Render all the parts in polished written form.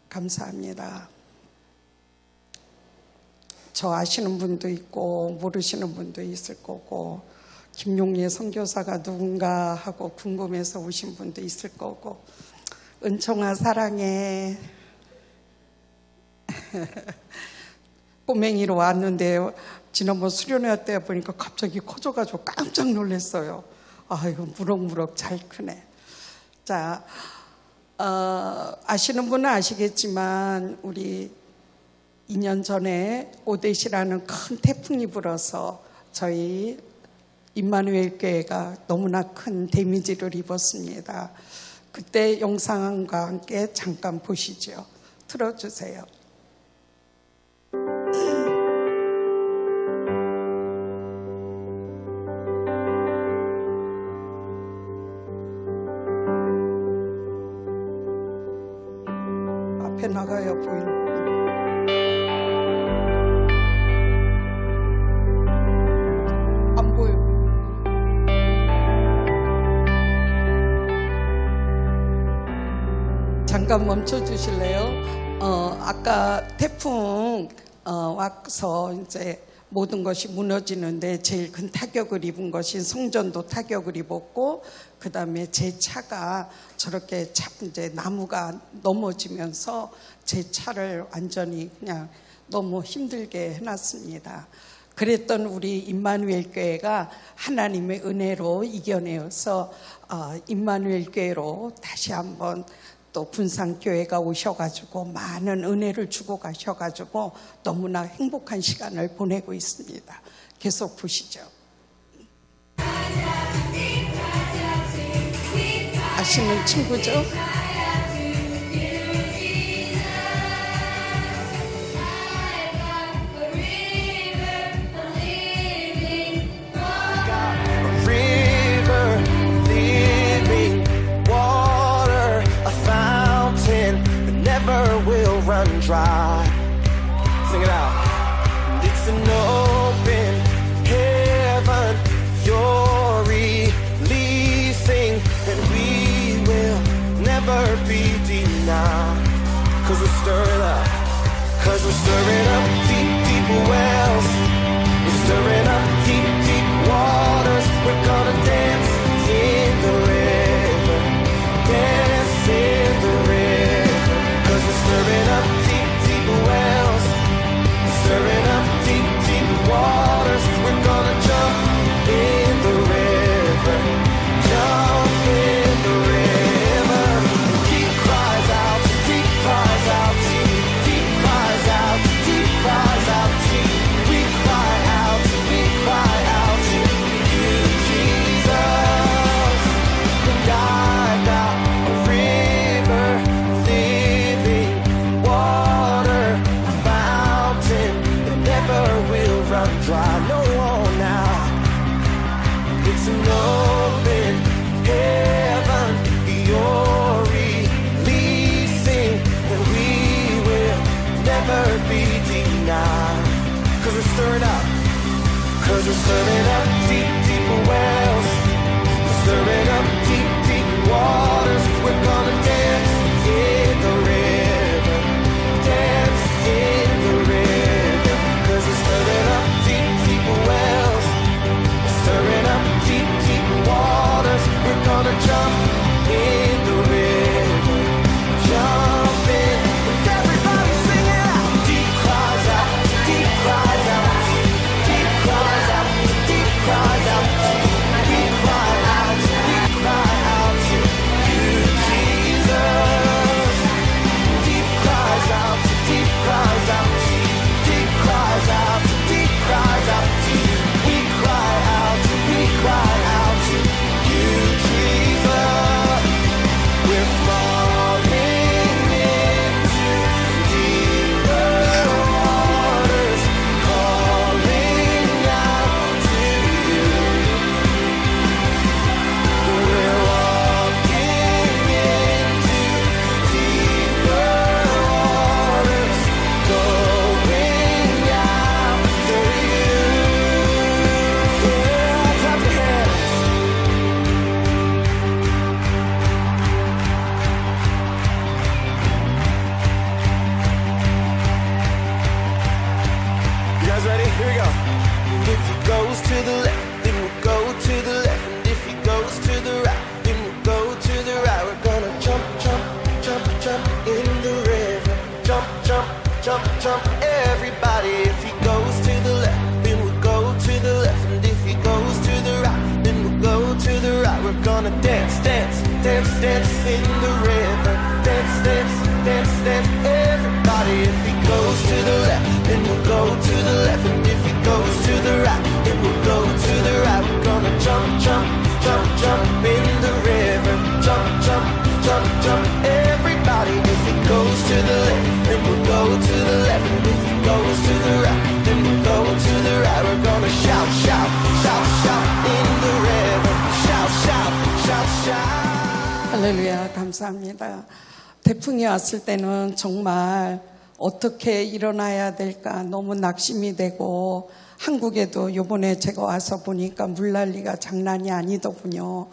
감사합니다. 저 아시는 분도 있고 모르시는 분도 있을 거고, 김용례 선교사가 누군가 하고 궁금해서 오신 분도 있을 거고. 은총아 사랑해. 꼬맹이로 왔는데 지난번 수련회 때 보니까 갑자기 커져가지고 깜짝 놀랐어요. 아이고 무럭무럭 잘 크네. 자, 아시는 분은 아시겠지만 우리 2년 전에 오데시라는 큰 태풍이 불어서 저희 임마누엘 교회가 너무나 큰 데미지를 입었습니다. 그때 영상과 함께 잠깐 보시죠. 틀어주세요. 앞에 나가야 보이는. 안 보여. 잠깐 멈춰 주실래요? 아까 태풍 와서 이제 모든 것이 무너지는데 제일 큰 타격을 입은 것이 성전도 타격을 입었고, 그 다음에 제 차가 저렇게 이제 나무가 넘어지면서 제 차를 완전히 그냥 너무 힘들게 해놨습니다. 그랬던 우리 임마누엘 교회가 하나님의 은혜로 이겨내어서 임마누엘 교회로 다시 한번 또 군산교회가 오셔가지고 많은 은혜를 주고 가셔가지고 너무나 행복한 시간을 보내고 있습니다. 계속 보시죠. 아시는 친구죠? Will run dry. Sing it out. It's an open heaven you're releasing, and we will never be denied. Cause we're stirring up. Cause we're stirring up deep, deep wells. We're stirring up deep, deep waters. We're gonna dance in the river. Dance in the river. Stirring up deep, deep wells. Stirring up deep, deep waters. We're gonna jump in the river. Jump in the river. Deep cries out, deep cries out, deep cries out, deep cries out, we cry out to you, Jesus. And I've got a river living water, a fountain that never will run dry. No more now. It's an open heaven you're releasing, and we will never be denied. Cause we're stirring up. Cause we're stirring up deep, deep wells. We're stirring up deep, deep waters. We're gonna dance in the river. Dance in the river. Cause we're stirring up deep, deep wells. We're stirring up deep, deep waters. We're gonna jump in the river. Jump in. Everybody sing it out. Deep cries out, deep cries out, deep cries out, deep cries out. We cry out to you. jump in the river. Jump, jump, jump, jump, everybody. If he goes to the left, then we'll go to the left. And if he goes to the right, then we'll go to the right. We're gonna dance, dance, dance, dance in the river. Dance, dance, dance, dance, everybody. If he goes to the left, then we'll go to the left. And if he goes to the right, then we'll go to the right. We're gonna jump, jump, jump, jump in the river. Jump, jump, jump, jump, everybody. If he goes to the left, then we'll go to the left. And if he goes to the right, then we'll go to the right. We're gonna shout, shout, shout, shout in the river. Shout, shout, shout, shout. 할렐루야, 감사합니다. 태풍이 왔을 때는 정말 어떻게 일어나야 될까 너무 낙심이 되고, 한국에도 요번에 제가 와서 보니까 물난리가 장난이 아니더군요.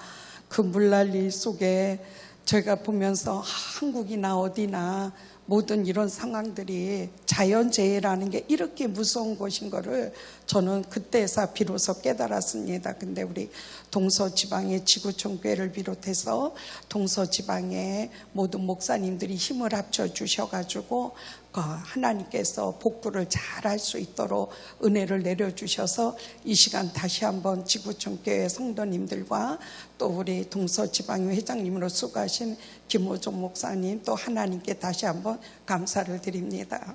그 물난리 속에 제가 보면서 한국이나 어디나 모든 이런 상황들이 자연재해라는 게 이렇게 무서운 것인 거를 저는 그때서 비로소 깨달았습니다. 근데 우리 동서지방의 지구촌교회를 비롯해서 동서지방의 모든 목사님들이 힘을 합쳐 주셔가지고 하나님께서 복구를 잘할 수 있도록 은혜를 내려주셔서 이 시간 다시 한번 지구촌교회 성도님들과 또 우리 동서지방 회장님으로 수고하신 김호종 목사님, 또 하나님께 다시 한번 감사를 드립니다.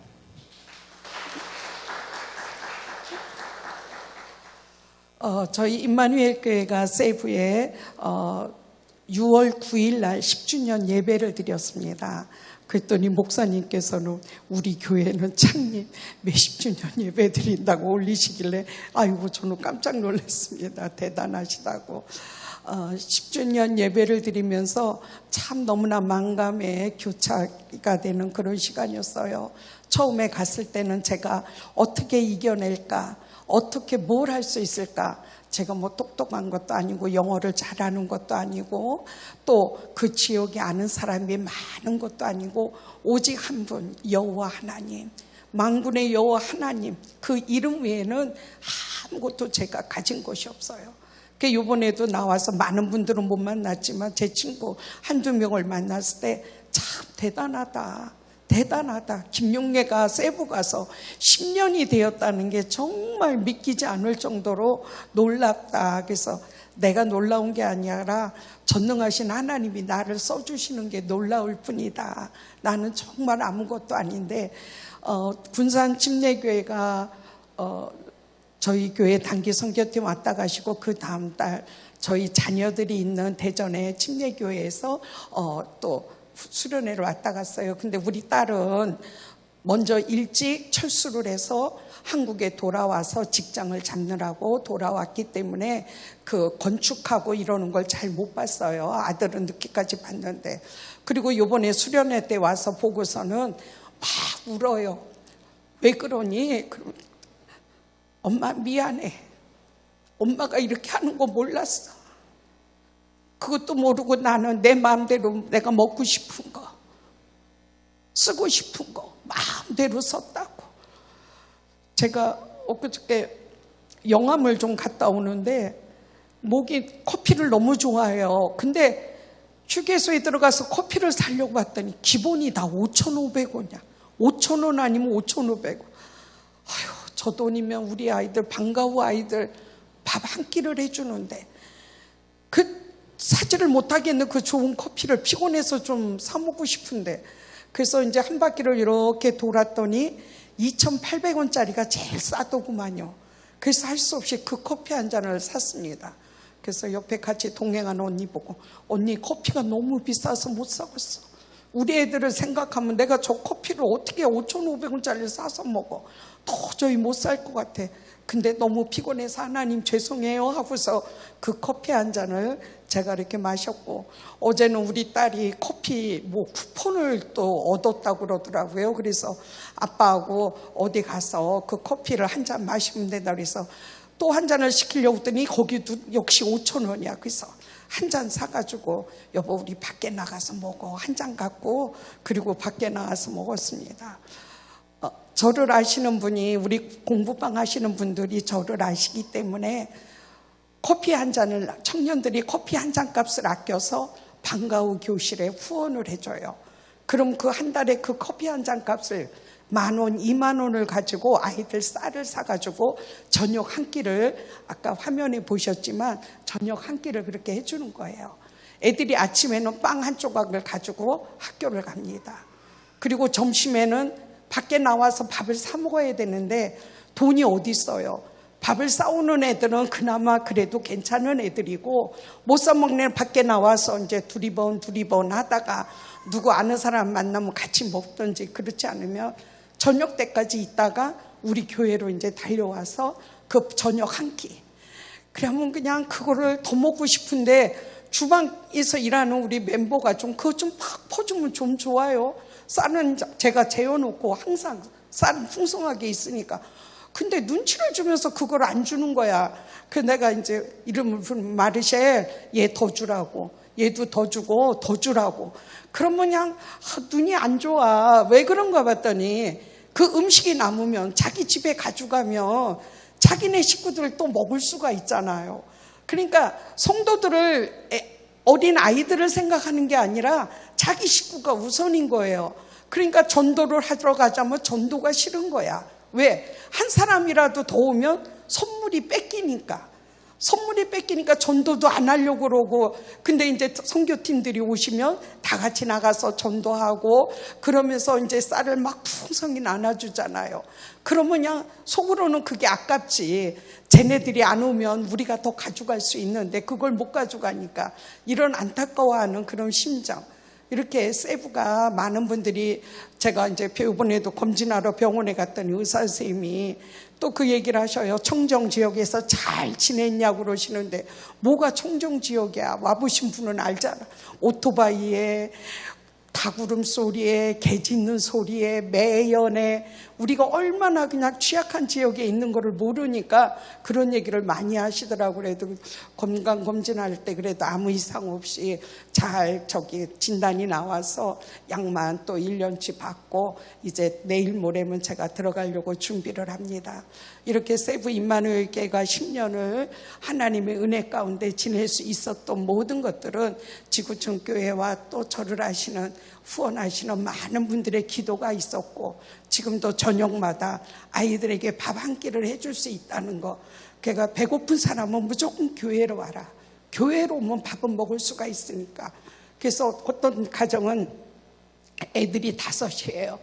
저희 임마누엘 교회가 세부에 6월 9일 날 10주년 예배를 드렸습니다. 그랬더니 목사님께서는 우리 교회는 창립 몇십 주년 예배 드린다고 올리시길래 아이고 저는 깜짝 놀랐습니다. 대단하시다고. 10주년 예배를 드리면서 참 너무나 만감에 교차가 되는 그런 시간이었어요. 처음에 갔을 때는 제가 어떻게 이겨낼까, 어떻게 뭘 할 수 있을까, 제가 뭐 똑똑한 것도 아니고 영어를 잘하는 것도 아니고 또 그 지역에 아는 사람이 많은 것도 아니고 오직 한 분, 여호와 하나님, 만군의 여호와 하나님, 그 이름 외에는 아무것도 제가 가진 것이 없어요. 이번에도 나와서 많은 분들은 못 만났지만 제 친구 한두 명을 만났을 때 참 대단하다, 대단하다. 김용래가 세부 가서 10년이 되었다는 게 정말 믿기지 않을 정도로 놀랍다. 그래서 내가 놀라운 게 아니라 전능하신 하나님이 나를 써주시는 게 놀라울 뿐이다. 나는 정말 아무것도 아닌데 군산 침례교회가 저희 교회 단기 선교팀 왔다 가시고 그 다음 달 저희 자녀들이 있는 대전의 침례교회에서 또 수련회를 왔다 갔어요. 근데 우리 딸은 먼저 일찍 철수를 해서 한국에 돌아와서 직장을 잡느라고 돌아왔기 때문에 그 건축하고 이러는 걸 잘 못 봤어요. 아들은 늦게까지 봤는데. 그리고 요번에 수련회 때 와서 보고서는 막 울어요. 왜 그러니? 엄마 미안해. 엄마가 이렇게 하는 거 몰랐어. 그것도 모르고 나는 내 마음대로 내가 먹고 싶은 거, 쓰고 싶은 거 마음대로 썼다고. 제가 엊그저께 영암을 좀 갔다 오는데 목이 커피를 너무 좋아해요. 근데 휴게소에 들어가서 커피를 사려고 봤더니 기본이 다 5,500원이야. 5,000원 아니면 5,500원. 아휴, 저 돈이면 우리 아이들, 방과 후 아이들 밥 한 끼를 해주는데 그 사지를 못하겠는 그 좋은 커피를 피곤해서 좀 사 먹고 싶은데, 그래서 이제 한 바퀴를 이렇게 돌았더니 2,800원짜리가 제일 싸더구만요. 그래서 할 수 없이 그 커피 한 잔을 샀습니다. 그래서 옆에 같이 동행하는 언니 보고 언니 커피가 너무 비싸서 못 사겠어. 우리 애들을 생각하면 내가 저 커피를 어떻게 5,500원짜리를 사서 먹어. 도저히 못 살 것 같아. 근데 너무 피곤해서 하나님 죄송해요 하고서 그 커피 한 잔을 제가 이렇게 마셨고, 어제는 우리 딸이 커피 쿠폰을 또 얻었다고 그러더라고요. 그래서 아빠하고 어디 가서 그 커피를 한 잔 마시면 된다 그래서 또 한 잔을 시키려고 했더니 거기도 역시 5,000원이야. 그래서 한 잔 사가지고 여보 우리 밖에 나가서 먹어 한 잔 갖고, 그리고 밖에 나가서 먹었습니다. 저를 아시는 분이, 우리 공부방 하시는 분들이 저를 아시기 때문에 커피 한 잔을, 청년들이 커피 한 잔 값을 아껴서 방과 후 교실에 후원을 해줘요. 그럼 그 한 달에 그 커피 한 잔 값을 10,000원, 20,000원을 가지고 아이들 쌀을 사가지고 저녁 한 끼를, 아까 화면에 보셨지만 저녁 한 끼를 그렇게 해주는 거예요. 애들이 아침에는 빵 한 조각을 가지고 학교를 갑니다. 그리고 점심에는 밖에 나와서 밥을 사 먹어야 되는데 돈이 어디 있어요. 밥을 싸우는 애들은 그나마 그래도 괜찮은 애들이고, 못 사 먹는 애 밖에 나와서 이제 두리번 하다가 누구 아는 사람 만나면 같이 먹든지, 그렇지 않으면 저녁 때까지 있다가 우리 교회로 이제 달려와서 그 저녁 한 끼. 그러면 그냥 그거를 더 먹고 싶은데 주방에서 일하는 우리 멤버가 좀 그거 좀 팍 퍼주면 좀 좋아요. 쌀은 제가 재워놓고 항상 쌀은 풍성하게 있으니까. 근데 눈치를 주면서 그걸 안 주는 거야. 그래서 내가 이제 이름을 부르면 마르셀, 얘 더 주라고. 얘도 더 주고 더 주라고. 그러면 그냥 눈이 안 좋아. 왜 그런가 봤더니 그 음식이 남으면 자기 집에 가져가면 자기네 식구들 또 먹을 수가 있잖아요. 그러니까 성도들을, 어린 아이들을 생각하는 게 아니라 자기 식구가 우선인 거예요. 그러니까 전도를 하러 가자면 전도가 싫은 거야. 왜? 한 사람이라도 더 오면 선물이 뺏기니까 전도도 안 하려고 그러고. 근데 이제 선교팀들이 오시면 다 같이 나가서 전도하고 그러면서 이제 쌀을 막 풍성히 나눠주잖아요. 그러면 그냥 속으로는 그게 아깝지. 쟤네들이 안 오면 우리가 더 가져갈 수 있는데 그걸 못 가져가니까 이런 안타까워하는 그런 심정. 이렇게 세부가 많은 분들이, 제가 이제 이번에도 검진하러 병원에 갔더니 의사 선생님이 또 그 얘기를 하셔요. 청정 지역에서 잘 지냈냐고 그러시는데, 뭐가 청정 지역이야. 와보신 분은 알잖아. 오토바이에, 닭울음 소리에, 개 짖는 소리에, 매연에, 우리가 얼마나 그냥 취약한 지역에 있는 거를 모르니까 그런 얘기를 많이 하시더라고요. 그래도 건강검진할 때 그래도 아무 이상 없이 잘 진단이 나와서 약만 또 1년치 받고 이제 내일 모레면 제가 들어가려고 준비를 합니다. 이렇게 세부 임마누엘 교회가 10년을 하나님의 은혜 가운데 지낼 수 있었던 모든 것들은 지구촌 교회와 또 저를 하시는, 후원하시는 많은 분들의 기도가 있었고, 지금도 저녁마다 아이들에게 밥 한 끼를 해줄 수 있다는 거. 걔가 배고픈 사람은 무조건 교회로 와라. 교회로 오면 밥은 먹을 수가 있으니까. 그래서 어떤 가정은 애들이 5이에요.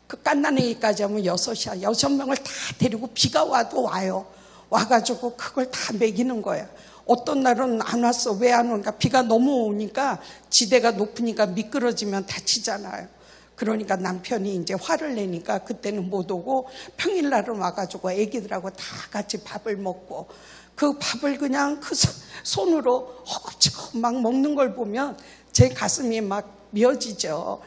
그 깐난애기까지 하면 6이야. 6명을 다 데리고 비가 와도 와요. 와가지고 그걸 다 먹이는 거야. 어떤 날은 안 왔어. 왜 안 오니까? 비가 너무 오니까 지대가 높으니까 미끄러지면 다치잖아요. 그러니까 남편이 이제 화를 내니까 그때는 못 오고 평일날은 와가지고 애기들하고 다 같이 밥을 먹고, 그 밥을 그냥 그 손으로 허겁지겁 막 먹는 걸 보면 제 가슴이 막 미어지죠.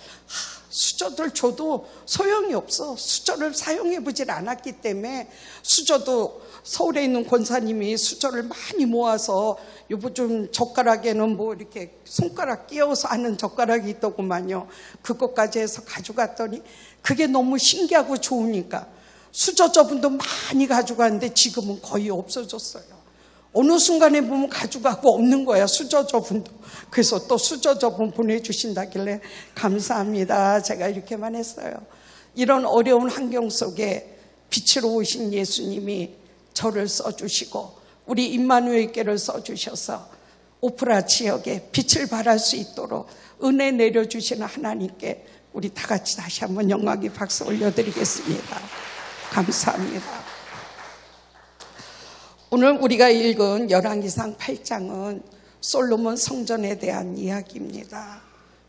수저들 줘도 소용이 없어. 수저를 사용해 보질 않았기 때문에. 수저도 서울에 있는 권사님이 수저를 많이 모아서 요즘 젓가락에는 뭐 이렇게 손가락 끼워서 하는 젓가락이 있더구만요. 그것까지 해서 가져갔더니 그게 너무 신기하고 좋으니까 수저 저분도 많이 가져갔는데 지금은 거의 없어졌어요. 어느 순간에 보면 가져가고 없는 거야, 수저 저분도. 그래서 또 수저 저분 보내주신다길래 감사합니다. 제가 이렇게만 했어요. 이런 어려운 환경 속에 빛으로 오신 예수님이 저를 써주시고 우리 임마누엘 교회를 써주셔서 오프라 지역에 빛을 발할 수 있도록 은혜 내려주시는 하나님께 우리 다 같이 다시 한번 영광의 박수 올려드리겠습니다. 감사합니다. 오늘 우리가 읽은 열왕기상 8장은 솔로몬 성전에 대한 이야기입니다.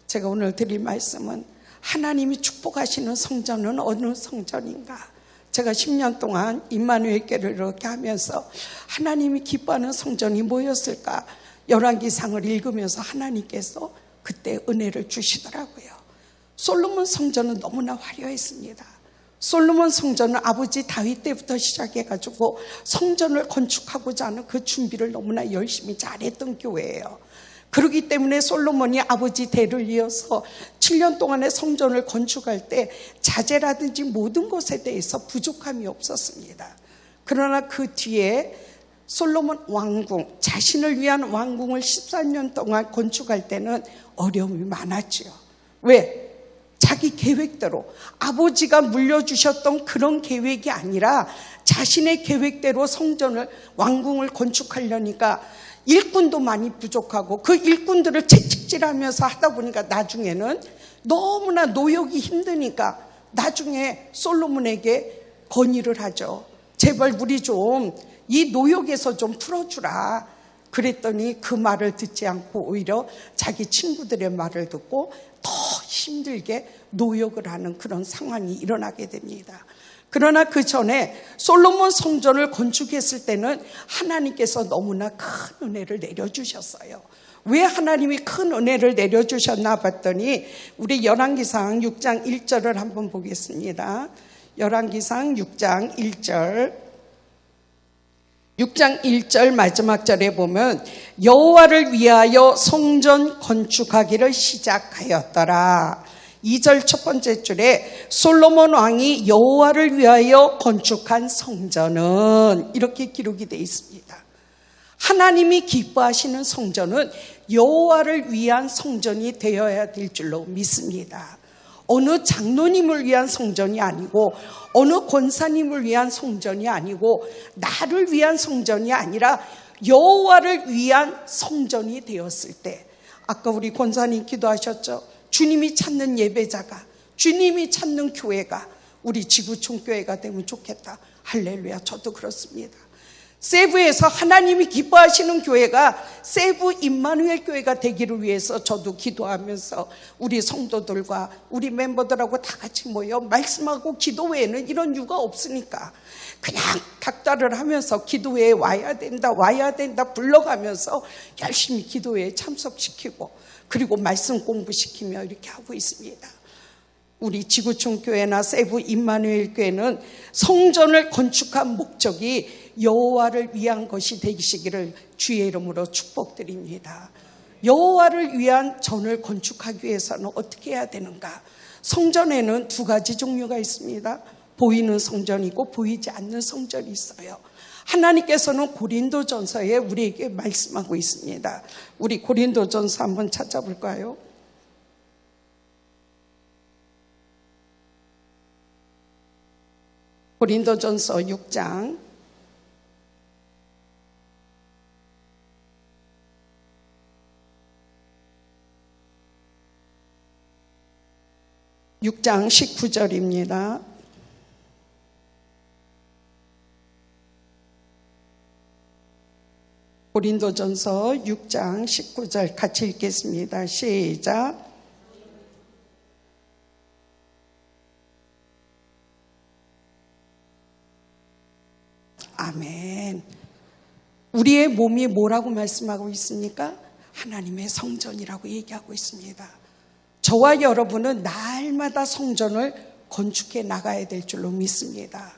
제가 오늘 드릴 말씀은 하나님이 축복하시는 성전은 어느 성전인가? 제가 10년 동안 임마누엘 교회를 이렇게 하면서 하나님이 기뻐하는 성전이 뭐였을까? 열왕기상을 읽으면서 하나님께서 그때 은혜를 주시더라고요. 솔로몬 성전은 너무나 화려했습니다. 솔로몬 성전은 아버지 다윗 때부터 시작해가지고 성전을 건축하고자 하는 그 준비를 너무나 열심히 잘했던 교회예요. 그렇기 때문에 솔로몬이 아버지 대를 이어서 7년 동안의 성전을 건축할 때 자재라든지 모든 것에 대해서 부족함이 없었습니다. 그러나 그 뒤에 솔로몬 왕궁, 자신을 위한 왕궁을 14년 동안 건축할 때는 어려움이 많았죠. 왜? 자기 계획대로 아버지가 물려주셨던 그런 계획이 아니라 자신의 계획대로 성전을 왕궁을 건축하려니까 일꾼도 많이 부족하고 그 일꾼들을 채찍질하면서 하다 보니까 나중에는 너무나 노역이 힘드니까 나중에 솔로몬에게 건의를 하죠. 제발 우리 좀 이 노역에서 좀 풀어주라. 그랬더니 그 말을 듣지 않고 오히려 자기 친구들의 말을 듣고 더 힘들게 노역을 하는 그런 상황이 일어나게 됩니다. 그러나 그 전에 솔로몬 성전을 건축했을 때는 하나님께서 너무나 큰 은혜를 내려주셨어요. 왜 하나님이 큰 은혜를 내려주셨나 봤더니 우리 열왕기상 6장 1절을 한번 보겠습니다. 열왕기상 6장 1절 6장 1절 마지막 절에 보면 여호와를 위하여 성전 건축하기를 시작하였더라. 2절 첫 번째 줄에 솔로몬 왕이 여호와를 위하여 건축한 성전은 이렇게 기록이 되어 있습니다. 하나님이 기뻐하시는 성전은 여호와를 위한 성전이 되어야 될 줄로 믿습니다. 어느 장로님을 위한 성전이 아니고 어느 권사님을 위한 성전이 아니고 나를 위한 성전이 아니라 여호와를 위한 성전이 되었을 때 아까 우리 권사님 기도하셨죠. 주님이 찾는 예배자가 주님이 찾는 교회가 우리 지구촌 교회가 되면 좋겠다. 할렐루야. 저도 그렇습니다. 세부에서 하나님이 기뻐하시는 교회가 세부 임마누엘 교회가 되기를 위해서 저도 기도하면서 우리 성도들과 우리 멤버들하고 다 같이 모여 말씀하고 기도 외에는 이런 이유가 없으니까 그냥 닥달을 하면서 기도회에 와야 된다 불러가면서 열심히 기도회에 참석시키고 그리고 말씀 공부시키며 이렇게 하고 있습니다. 우리 지구촌 교회나 세부 임마누엘 교회는 성전을 건축한 목적이 여호와를 위한 것이 되시기를 주의 이름으로 축복드립니다. 여호와를 위한 전을 건축하기 위해서는 어떻게 해야 되는가? 성전에는 두 가지 종류가 있습니다. 보이는 성전이 있고 보이지 않는 성전이 있어요. 하나님께서는 고린도전서에 우리에게 말씀하고 있습니다. 우리 고린도전서 한번 찾아볼까요? 고린도전서 6장 6장 19절입니다. 고린도전서 6장 19절 같이 읽겠습니다. 시작. 아멘. 우리의 몸이 뭐라고 말씀하고 있습니까? 하나님의 성전이라고 얘기하고 있습니다. 저와 여러분은 날마다 성전을 건축해 나가야 될 줄로 믿습니다.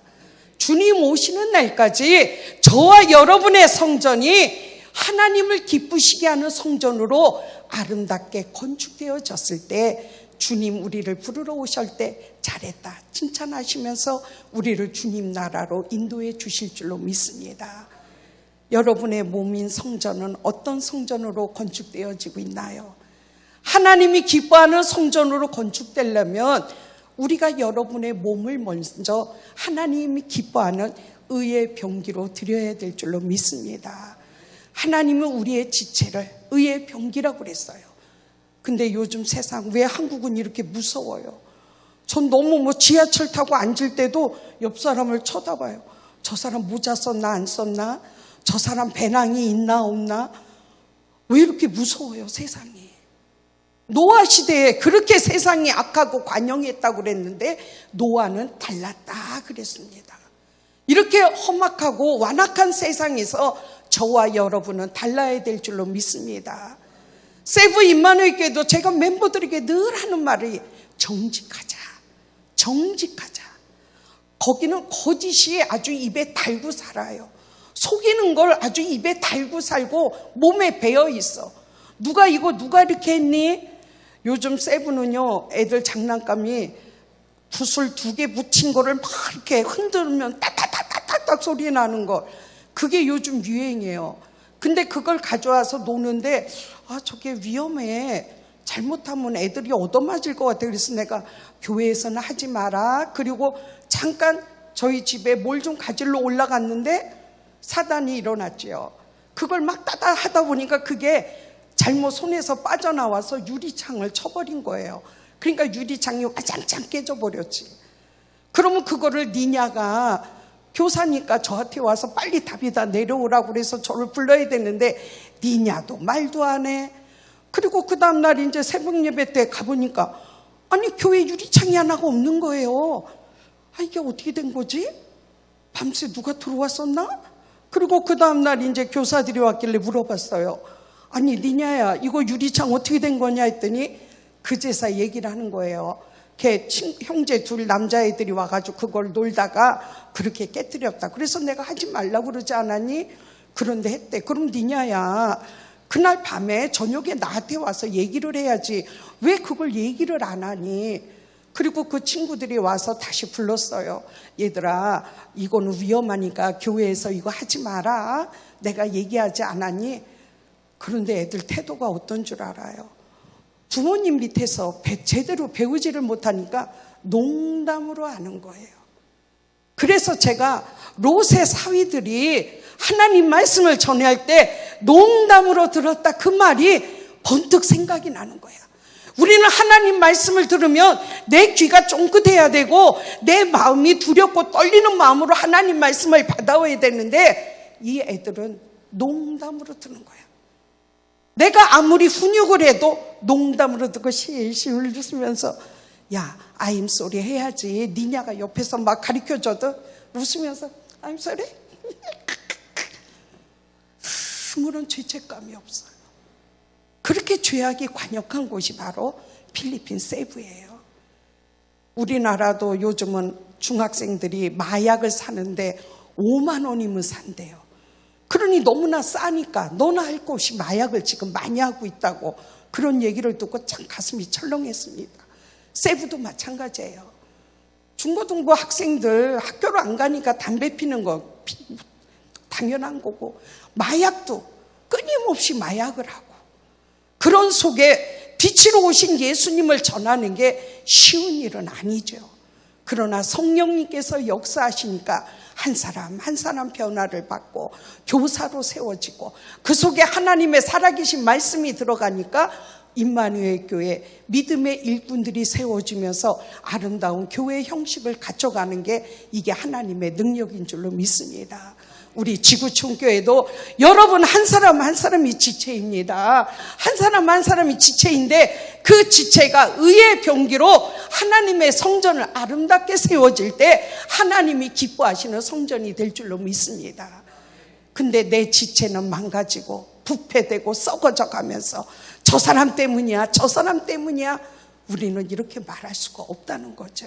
주님 오시는 날까지 저와 여러분의 성전이 하나님을 기쁘시게 하는 성전으로 아름답게 건축되어졌을 때 주님 우리를 부르러 오실 때 잘했다 칭찬하시면서 우리를 주님 나라로 인도해 주실 줄로 믿습니다. 여러분의 몸인 성전은 어떤 성전으로 건축되어지고 있나요? 하나님이 기뻐하는 성전으로 건축되려면 우리가 여러분의 몸을 먼저 하나님이 기뻐하는 의의 병기로 드려야 될 줄로 믿습니다. 하나님은 우리의 지체를 의의 병기라고 그랬어요. 근데 요즘 세상 왜 한국은 이렇게 무서워요? 전 너무 지하철 타고 앉을 때도 옆 사람을 쳐다봐요. 저 사람 모자 썼나 안 썼나? 저 사람 배낭이 있나 없나? 왜 이렇게 무서워요 세상이? 노아 시대에 그렇게 세상이 악하고 관영했다고 그랬는데 노아는 달랐다 그랬습니다. 이렇게 험악하고 완악한 세상에서 저와 여러분은 달라야 될 줄로 믿습니다. 세부 임마누엘 교회도 제가 멤버들에게 늘 하는 말이 정직하자. 정직하자. 거기는 거짓이 아주 입에 달고 살아요. 속이는 걸 아주 입에 달고 살고 몸에 배어 있어. 누가 이렇게 했니? 요즘 세부는요 애들 장난감이 붓을 2개 붙인 거를 막 이렇게 흔들면 따따따따따 소리 나는 거 그게 요즘 유행이에요. 근데 그걸 가져와서 노는데 저게 위험해. 잘못하면 애들이 얻어맞을 것 같아. 그래서 내가 교회에서는 하지 마라. 그리고 잠깐 저희 집에 뭘 좀 가지러 올라갔는데 사단이 일어났죠. 그걸 막 따다 하다 보니까 그게 잘못 손에서 빠져나와서 유리창을 쳐버린 거예요. 그러니까 유리창이 와장창 깨져버렸지. 그러면 그거를 니냐가 교사니까 저한테 와서 빨리 답이다 내려오라고 그래서 저를 불러야 되는데 니냐도 말도 안 해. 그리고 그 다음날 이제 새벽 예배 때 가보니까 아니 교회 유리창이 하나가 없는 거예요. 아, 이게 어떻게 된 거지? 밤새 누가 들어왔었나? 그리고 그 다음날 이제 교사들이 왔길래 물어봤어요. 아니 니냐야 이거 유리창 어떻게 된 거냐 했더니 그제서 얘기를 하는 거예요. 걔 형제 둘 남자애들이 와가지고 그걸 놀다가 그렇게 깨뜨렸다. 그래서 내가 하지 말라고 그러지 않았니? 그런데 했대. 그럼 니냐야 그날 밤에 저녁에 나한테 와서 얘기를 해야지 왜 그걸 얘기를 안 하니? 그리고 그 친구들이 와서 다시 불렀어요. 얘들아 이거는 위험하니까 교회에서 이거 하지 마라. 내가 얘기하지 않았니? 그런데 애들 태도가 어떤 줄 알아요? 부모님 밑에서 제대로 배우지를 못하니까 농담으로 하는 거예요. 그래서 제가 롯의 사위들이 하나님 말씀을 전할 때 농담으로 들었다 그 말이 번뜩 생각이 나는 거야. 우리는 하나님 말씀을 들으면 내 귀가 쫑긋해야 되고 내 마음이 두렵고 떨리는 마음으로 하나님 말씀을 받아와야 되는데 이 애들은 농담으로 듣는 거야. 내가 아무리 훈육을 해도 농담으로 듣고 실실 웃으면서 야 I'm sorry 해야지. 니냐가 옆에서 막 가르쳐줘도 웃으면서 I'm sorry 아무런 죄책감이 없어요. 그렇게 죄악이 관역한 곳이 바로 필리핀 세부예요. 우리나라도 요즘은 중학생들이 마약을 사는데 5만 원이면 산대요. 그러니 너무나 싸니까 너나 할 곳이 마약을 지금 많이 하고 있다고 그런 얘기를 듣고 참 가슴이 철렁했습니다. 세부도 마찬가지예요. 중고등부 학생들 학교를 안 가니까 담배 피는 거 당연한 거고 마약도 끊임없이 마약을 하고 그런 속에 빛으로 오신 예수님을 전하는 게 쉬운 일은 아니죠. 그러나 성령님께서 역사하시니까 한 사람 한 사람 변화를 받고 교사로 세워지고 그 속에 하나님의 살아계신 말씀이 들어가니까 임마누엘 교회 믿음의 일꾼들이 세워지면서 아름다운 교회 형식을 갖춰가는 게 이게 하나님의 능력인 줄로 믿습니다. 우리 지구촌교회도 여러분 한 사람 한 사람이 지체입니다. 한 사람 한 사람이 지체인데 그 지체가 의의 병기로 하나님의 성전을 아름답게 세워질 때 하나님이 기뻐하시는 성전이 될 줄로 믿습니다. 근데 내 지체는 망가지고 부패되고 썩어져 가면서 저 사람 때문이야 저 사람 때문이야 우리는 이렇게 말할 수가 없다는 거죠.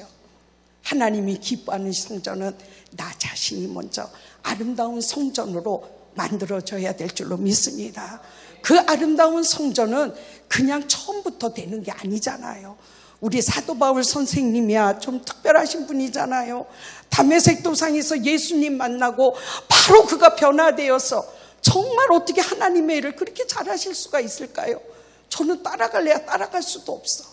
하나님이 기뻐하는 성전은 나 자신이 먼저 아름다운 성전으로 만들어져야 될 줄로 믿습니다. 그 아름다운 성전은 그냥 처음부터 되는 게 아니잖아요. 우리 사도 바울 선생님이야 좀 특별하신 분이잖아요. 다메섹 도상에서 예수님 만나고 바로 그가 변화되어서 정말 어떻게 하나님의 일을 그렇게 잘하실 수가 있을까요? 저는 따라갈래야 따라갈 수도 없어.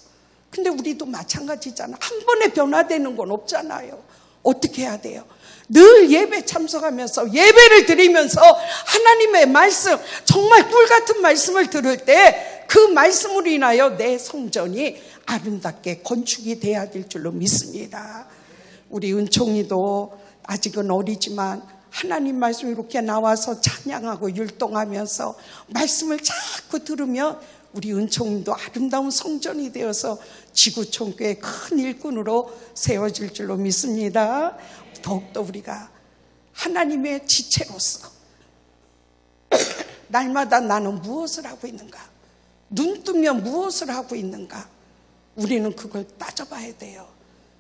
근데 우리도 마찬가지잖아. 한 번에 변화되는 건 없잖아요. 어떻게 해야 돼요? 늘 예배 참석하면서 예배를 드리면서 하나님의 말씀 정말 꿀같은 말씀을 들을 때 그 말씀으로 인하여 내 성전이 아름답게 건축이 돼야 될 줄로 믿습니다. 우리 은총이도 아직은 어리지만 하나님 말씀이 이렇게 나와서 찬양하고 율동하면서 말씀을 자꾸 들으면 우리 은총이도 아름다운 성전이 되어서 지구촌교회 큰 일꾼으로 세워질 줄로 믿습니다. 더욱더 우리가 하나님의 지체로서 날마다 나는 무엇을 하고 있는가? 눈 뜨면 무엇을 하고 있는가? 우리는 그걸 따져봐야 돼요.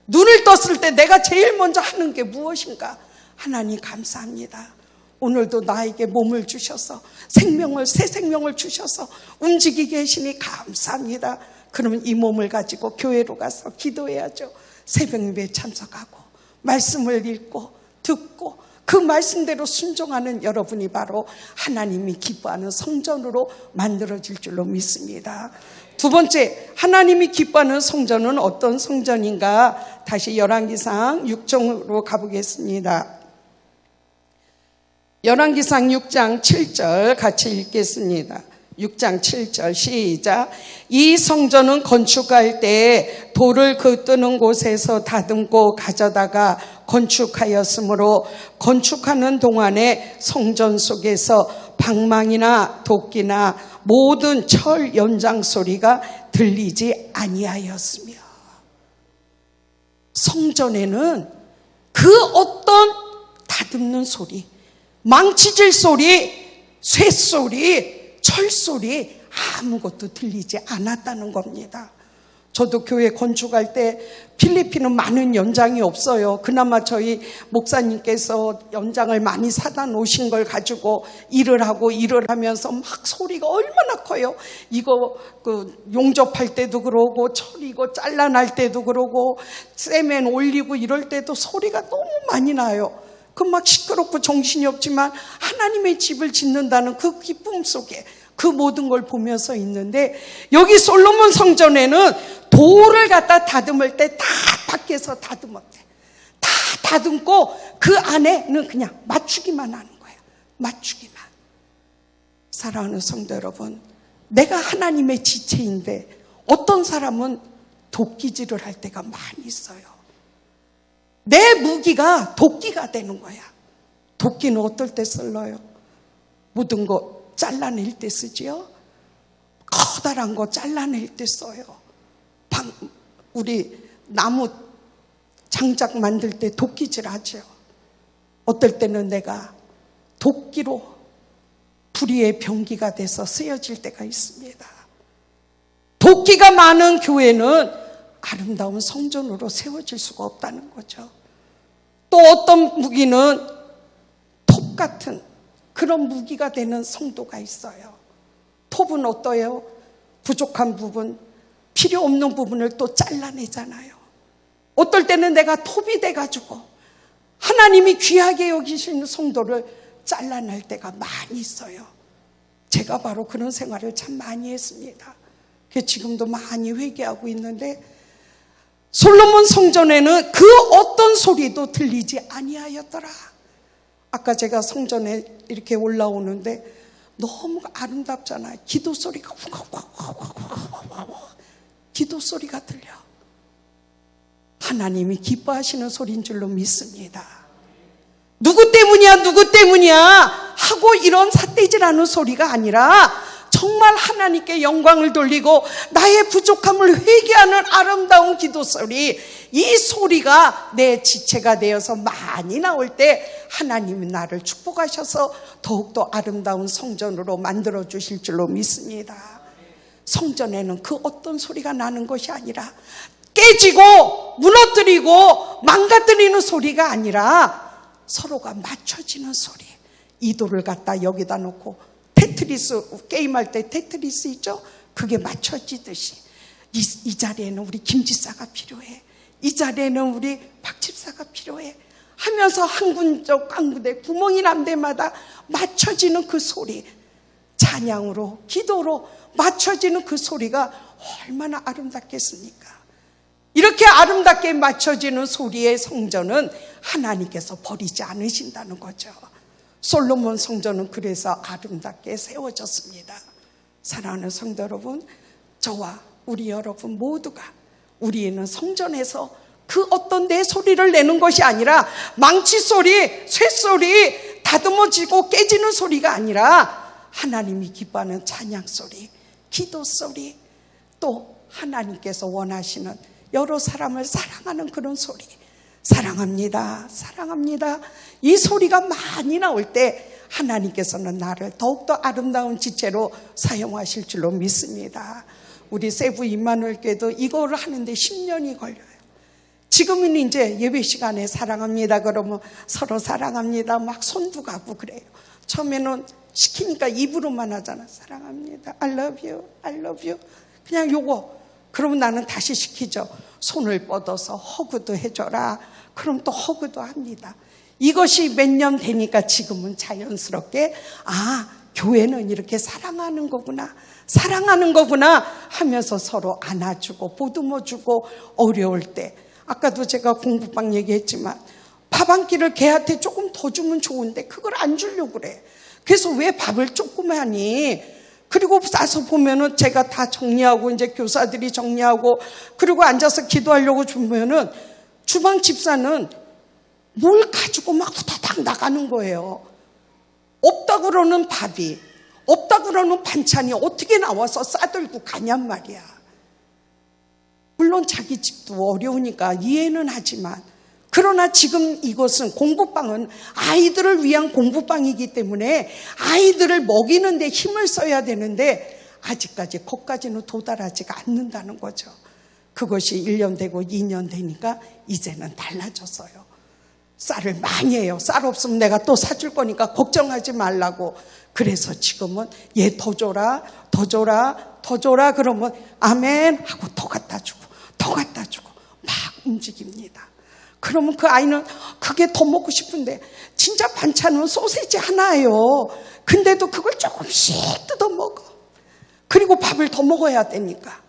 눈을 떴을 때 내가 제일 먼저 하는 게 무엇인가? 하나님 감사합니다. 오늘도 나에게 몸을 주셔서 생명을 새 생명을 주셔서 움직이게 하시니 감사합니다. 그러면 이 몸을 가지고 교회로 가서 기도해야죠. 새벽 예배에 참석하고 말씀을 읽고 듣고 그 말씀대로 순종하는 여러분이 바로 하나님이 기뻐하는 성전으로 만들어질 줄로 믿습니다. 두 번째, 하나님이 기뻐하는 성전은 어떤 성전인가? 다시 열왕기상 6장으로 가보겠습니다. 열왕기상 6장 7절 같이 읽겠습니다. 6장 7절 시작. 이 성전은 건축할 때 돌을 그 뜨는 곳에서 다듬고 가져다가 건축하였으므로 건축하는 동안에 성전 속에서 방망이나 도끼나 모든 철 연장 소리가 들리지 아니하였으며. 성전에는 그 어떤 다듬는 소리, 망치질 소리, 쇠소리, 철소리 아무것도 들리지 않았다는 겁니다. 저도 교회 건축할 때 필리핀은 많은 연장이 없어요. 그나마 저희 목사님께서 연장을 많이 사다 놓으신 걸 가지고 일을 하면서 막 소리가 얼마나 커요. 이거 용접할 때도 그러고 철 이거 잘라날 때도 그러고 세멘 올리고 이럴 때도 소리가 너무 많이 나요. 그 막 시끄럽고 정신이 없지만 하나님의 집을 짓는다는 그 기쁨 속에 그 모든 걸 보면서 있는데, 여기 솔로몬 성전에는 돌을 갖다 다듬을 때 다 밖에서 다듬었대. 다 다듬고 그 안에는 그냥 맞추기만 하는 거야. 맞추기만. 사랑하는 성도 여러분, 내가 하나님의 지체인데 어떤 사람은 도끼질을 할 때가 많이 있어요. 내 무기가 도끼가 되는 거야. 도끼는 어떨 때 쓸러요? 모든 거 잘라낼 때 쓰지요. 커다란 거 잘라낼 때 써요. 우리 나무 장작 만들 때 도끼질 하죠. 어떨 때는 내가 도끼로 불의의 병기가 돼서 쓰여질 때가 있습니다. 도끼가 많은 교회는 아름다운 성전으로 세워질 수가 없다는 거죠. 또 어떤 무기는 톱 같은 그런 무기가 되는 성도가 있어요. 톱은 어떠해요? 부족한 부분, 필요 없는 부분을 또 잘라내잖아요. 어떨 때는 내가 톱이 돼가지고 하나님이 귀하게 여기시는 성도를 잘라낼 때가 많이 있어요. 제가 바로 그런 생활을 참 많이 했습니다. 지금도 많이 회개하고 있는데, 솔로몬 성전에는 그 어떤 소리도 들리지 아니하였더라. 아까 제가 성전에 이렇게 올라오는데 너무 아름답잖아요. 기도 소리가 기도 소리가 들려. 하나님이 기뻐하시는 소리인 줄로 믿습니다. 누구 때문이야 하고 이런 삿대질하는 소리가 아니라 정말 하나님께 영광을 돌리고 나의 부족함을 회개하는 아름다운 기도 소리, 이 소리가 내 지체가 되어서 많이 나올 때 하나님이 나를 축복하셔서 더욱더 아름다운 성전으로 만들어 주실 줄로 믿습니다. 성전에는 그 어떤 소리가 나는 것이 아니라 깨지고 무너뜨리고 망가뜨리는 소리가 아니라 서로가 맞춰지는 소리. 이 돌을 갖다 여기다 놓고 테트리스 게임할 때 테트리스 있죠? 그게 맞춰지듯이 이 자리에는 우리 김지사가 필요해. 이 자리에는 우리 박집사가 필요해 하면서 한 군적 한 군데 구멍이 난 데마다 맞춰지는 그 소리, 찬양으로 기도로 맞춰지는 그 소리가 얼마나 아름답겠습니까? 이렇게 아름답게 맞춰지는 소리의 성전은 하나님께서 버리지 않으신다는 거죠. 솔로몬 성전은 그래서 아름답게 세워졌습니다. 사랑하는 성도 여러분, 저와 우리 여러분 모두가 우리는 성전에서 그 어떤 내 소리를 내는 것이 아니라 망치 소리, 쇠소리, 다듬어지고 깨지는 소리가 아니라 하나님이 기뻐하는 찬양 소리, 기도 소리, 또 하나님께서 원하시는 여러 사람을 사랑하는 그런 소리, 사랑합니다, 사랑합니다, 이 소리가 많이 나올 때 하나님께서는 나를 더욱더 아름다운 지체로 사용하실 줄로 믿습니다. 우리 세부 임마누엘교회도 이거를 하는데 10년이 걸려요. 지금은 이제 예배 시간에 사랑합니다 그러면 서로 사랑합니다 막 손도 가고 그래요. 처음에는 시키니까 입으로만 하잖아. 사랑합니다, I love you, I love you, 그냥 요거. 그러면 나는 다시 시키죠. 손을 뻗어서 허그도 해줘라. 그럼 또 허그도 합니다. 이것이 몇 년 되니까 지금은 자연스럽게 교회는 이렇게 사랑하는 거구나, 사랑하는 거구나 하면서 서로 안아주고 보듬어주고, 어려울 때 아까도 제가 공부방 얘기했지만 밥 한 끼를 걔한테 조금 더 주면 좋은데 그걸 안 주려고 그래. 그래서 왜 밥을 조금 하니? 그리고 나서 보면은 제가 다 정리하고 이제 교사들이 정리하고 그리고 앉아서 기도하려고 주면은 주방 집사는 뭘 가지고 막 후다닥 나가는 거예요. 없다 그러는 밥이, 없다 그러는 반찬이 어떻게 나와서 싸들고 가냔 말이야. 물론 자기 집도 어려우니까 이해는 하지만, 그러나 지금 이것은 공부방은 아이들을 위한 공부방이기 때문에 아이들을 먹이는 데 힘을 써야 되는데 아직까지 거기까지는 도달하지가 않는다는 거죠. 그것이 1년 되고 2년 되니까 이제는 달라졌어요. 쌀을 많이 해요. 쌀 없으면 내가 또 사줄 거니까 걱정하지 말라고. 그래서 지금은 얘 더 줘라, 더 줘라, 더 줘라 그러면 아멘 하고 더 갖다 주고 더 갖다 주고 막 움직입니다. 그러면 그 아이는 그게 더 먹고 싶은데, 진짜 반찬은 소세지 하나예요. 근데도 그걸 조금씩 뜯어 먹어. 그리고 밥을 더 먹어야 되니까.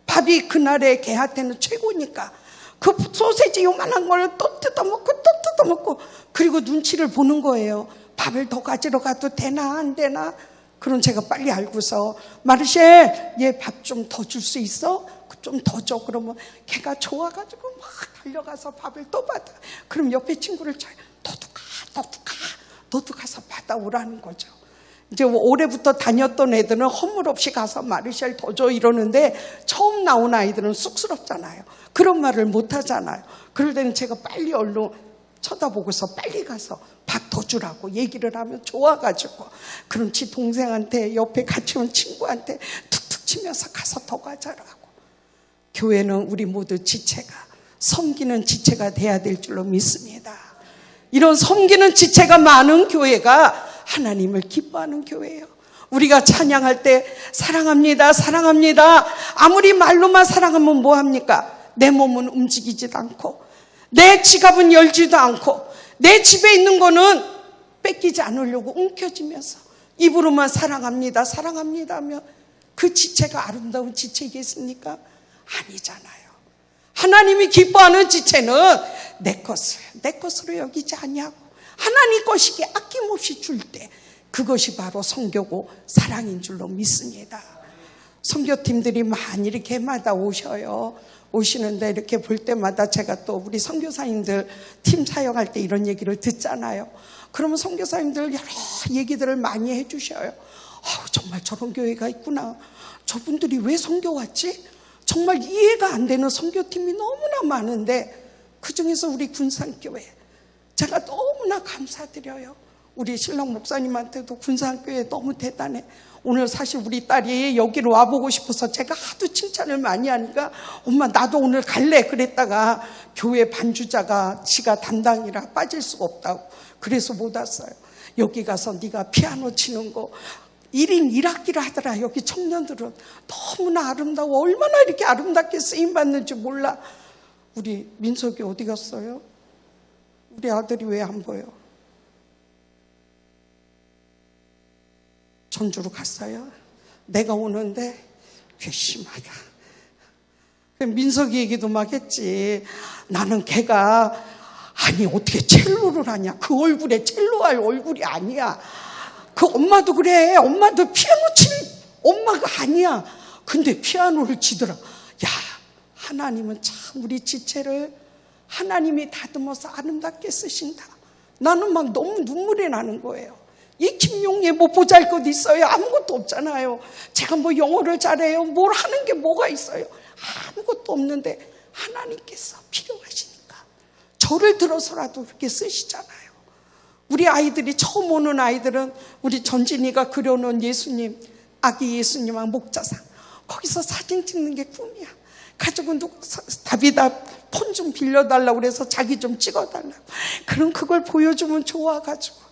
밥이 그날의 걔한테는 최고니까 그 소세지 요만한 걸 또 뜯어먹고 또 뜯어먹고, 그리고 눈치를 보는 거예요. 밥을 더 가지러 가도 되나 안 되나. 그럼 제가 빨리 알고서 마르셀 얘 밥 좀 더 줄 수 있어? 좀 더 줘. 그러면 걔가 좋아가지고 막 달려가서 밥을 또 받아. 그럼 옆에 친구를 쳐요. 너도 가서 받아오라는 거죠. 이제 올해부터 다녔던 애들은 허물없이 가서 마르셀 더 줘 이러는데, 처음 나온 아이들은 쑥스럽잖아요. 그런 말을 못 하잖아요. 그럴 때는 제가 빨리 얼른 쳐다보고서 빨리 가서 밥 더 주라고 얘기를 하면 좋아가지고, 그럼 지 동생한테 옆에 같이 온 친구한테 툭툭 치면서 가서 더 가자라고. 교회는 우리 모두 지체가, 섬기는 지체가 돼야 될 줄로 믿습니다. 이런 섬기는 지체가 많은 교회가 하나님을 기뻐하는 교회예요. 우리가 찬양할 때 사랑합니다, 사랑합니다. 아무리 말로만 사랑하면 뭐합니까? 내 몸은 움직이지도 않고 내 지갑은 열지도 않고 내 집에 있는 거는 뺏기지 않으려고 움켜쥐면서 입으로만 사랑합니다, 사랑합니다 하면 그 지체가 아름다운 지체이겠습니까? 아니잖아요. 하나님이 기뻐하는 지체는 내 것으로 여기지 아니하고 하나님 것이기에 아낌없이 줄 때, 그것이 바로 선교고 사랑인 줄로 믿습니다. 선교팀들이 많이 이렇게 해마다 오셔요. 오시는데 이렇게 볼 때마다 제가 또 우리 선교사님들 팀 사역할 때 이런 얘기를 듣잖아요. 그러면 선교사님들 여러 얘기들을 많이 해주셔요. 정말 저런 교회가 있구나. 저분들이 왜 선교 왔지? 정말 이해가 안 되는 선교팀이 너무나 많은데, 그중에서 우리 군산교회 제가 너무나 감사드려요. 우리 신랑 목사님한테도 군산교회 너무 대단해. 오늘 사실 우리 딸이 여기로 와보고 싶어서 제가 하도 칭찬을 많이 하니까 엄마 나도 오늘 갈래 그랬다가 교회 반주자가 지가 담당이라 빠질 수가 없다고 그래서 못 왔어요. 여기 가서 네가 피아노 치는 거 1인 1학기를 하더라. 여기 청년들은 너무나 아름다워. 얼마나 이렇게 아름답게 쓰임받는지 몰라. 우리 민석이 어디 갔어요? 우리 아들이 왜 안 보여? 전주로 갔어요. 내가 오는데 괘씸하다. 민석이 얘기도 막 했지. 나는 걔가 아니 어떻게 첼로를 하냐. 그 얼굴에 첼로할 얼굴이 아니야. 그 엄마도 그래. 엄마도 피아노 칠 엄마가 아니야. 근데 피아노를 치더라. 야, 하나님은 참 우리 지체를 하나님이 다듬어서 아름답게 쓰신다. 나는 막 너무 눈물이 나는 거예요. 이 김용예 뭐 보잘것 있어요? 아무것도 없잖아요. 제가 뭐 영어를 잘해요? 뭘 하는 게 뭐가 있어요? 아무것도 없는데 하나님께서 필요하시니까 저를 들어서라도 그렇게 쓰시잖아요. 우리 아이들이 처음 오는 아이들은 우리 전진이가 그려놓은 예수님, 아기 예수님하고 목자상, 거기서 사진 찍는 게 꿈이야. 가족은 다비다 폰 좀 빌려달라고 그래서 자기 좀 찍어달라고. 그럼 그걸 보여주면 좋아가지고